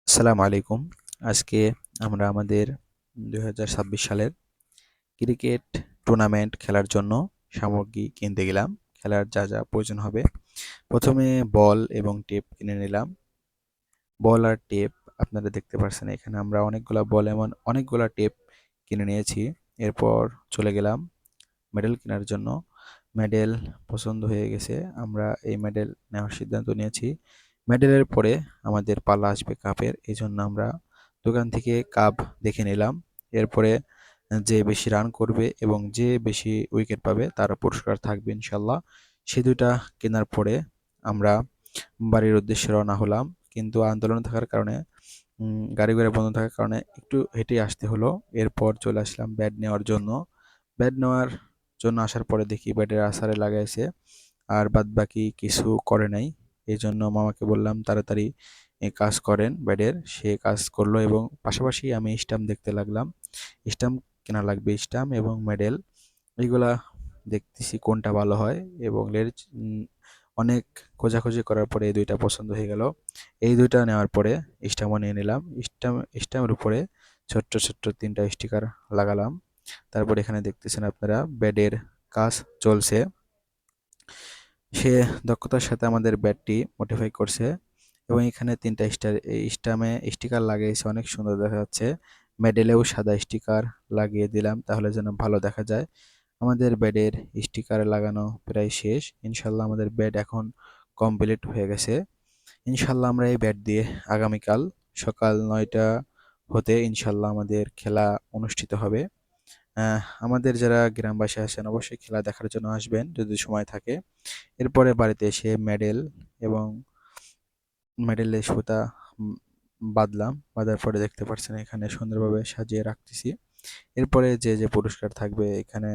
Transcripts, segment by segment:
আসসালামু আলাইকুম। আজকে আমরা আমাদের ২০২৬ সালের ক্রিকেট টুর্নামেন্ট খেলার জন্য সামগ্রী কিনতে গেলাম। খেলার যা প্রয়োজন হবে। প্রথমে বল এবং টেপ কিনে নিলাম। বল আর টেপ আপনারা দেখতে পাচ্ছেন এখানে আমরা অনেকগুলা বল এবং অনেকগুলা টেপ কিনে নিয়েছি। এরপর চলে গেলাম মেডেল কেনার জন্য। মেডেল পছন্দ হয়ে গেছে। আমরা এই মেডেল নেওয়ার সিদ্ধান্ত নিয়েছি। মেডেলের পরে আমাদের পালা আসবে কাপের। এজন্য আমরা দোকান থেকে কাপ দেখে নিলাম। এরপরে যে বেশি রান করবে এবং যে বেশি উইকেট পাবে তার পুরস্কার থাকবে ইনশাল্লাহ। সে ২ টা কেনার পরে আমরা বাড়ির উদ্দেশ্যে রওনা হলাম। কিন্তু আন্দোলন থাকার কারণে গাড়ি-ঘোড়া বন্ধ থাকার কারণে একটু হেঁটেই আসতে হলো। এরপর চলে আসলাম ব্যাট নেওয়ার জন্য। ব্যাট নেওয়ার জন্য আসার পরে দেখি ব্যাটের আছাড়ে লাগাইছে আর বাদবাকি কিছু করে নাই। এজন্য মামাকে বললাম তাড়াতাড়ি কাজ করেন ব্যাটের। সে কাজ করলো এবং পাশাপাশি আমি স্টাম্প দেখতে লাগলাম। স্টাম্প কেনা লাগবে, স্টাম্প এবং মেডেল। এইগুলা দেখতেছি কোনটা ভালো হয় এবং অনেক খোঁজাখুঁজি করার পরে এই ২ টা পছন্দ হয়ে গেল। এই ২ টা নেওয়ার পরে স্টাম্পও নিয়ে নিলাম। স্টাম্পের উপরে ছোট্ট ৩ টা স্টিকার লাগালাম। তারপর এখানে দেখতেছেন আপনারা ব্যাটের কাজ চলছে। সে দক্ষতার সাথে আমাদের ব্যাটটি মডিফাই করছে এবং এখানে ৩ টা স্টামে স্টিকার লাগিয়েছে, অনেক সুন্দর দেখা যাচ্ছে। মেডেলেও সাদা স্টিকার লাগিয়ে দিলাম তাহলে যেন ভালো দেখা যায়। আমাদের ব্যাটের স্টিকার লাগানো প্রায় শেষ। ইনশাল্লাহ আমাদের ব্যাট এখন কমপ্লিট হয়ে গেছে। ইনশাল্লাহ আমরা এই ব্যাট দিয়ে আগামীকাল সকাল ৯টা হতে ইনশাল্লাহ আমাদের খেলা অনুষ্ঠিত হবে। আমাদের যারা গ্রামবাসী আছেন অবশ্যই খেলা দেখার জন্য আসবেন যদি সময় থাকে। এরপরে বাড়িতে এসে মেডেল এবং মেডেলের সুতা বাঁধলাম। বাঁধার পরে দেখতে পাচ্ছেন এখানে সুন্দরভাবে সাজিয়ে রাখতেছি। এরপরে যে পুরস্কার থাকবে এখানে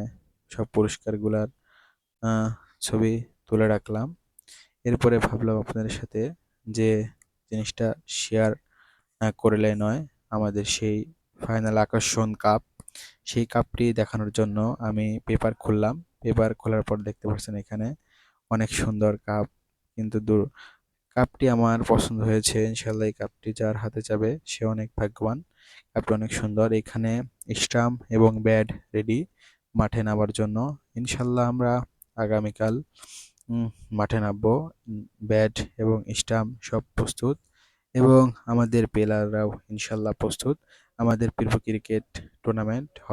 সব পুরস্কারগুলার আহ, ছবি তুলে রাখলাম। এরপরে ভাবলাম আপনাদের সাথে যে জিনিসটা শেয়ার করলে নয়, আমাদের সেই ফাইনাল আকর্ষণ কাপ, সেই কাপটি দেখানোর জন্য আমি পেপার খুললাম। পেপার খোলার পর দেখতে পাচ্ছেন এখানে অনেক সুন্দর কাপ। কিন্তু কাপটি আমার পছন্দ হয়েছে। ইনশাল্লাহ এই কাপটি যার হাতে যাবে সে অনেক ভাগ্যবান। কাপটি অনেক সুন্দর। এখানে স্টাম্প এবং ব্যাট রেডি মাঠে নামার জন্য। ইনশাল্লাহ আমরা আগামীকাল উম, মাঠে নামবো। ব্যাট এবং স্টাম্প সব প্রস্তুত এবং আমাদের প্লেয়াররাও ইনশাল্লাহ প্রস্তুত। আমাদের প্রিয় ক্রিকেট টুর্নামেন্ট হবে।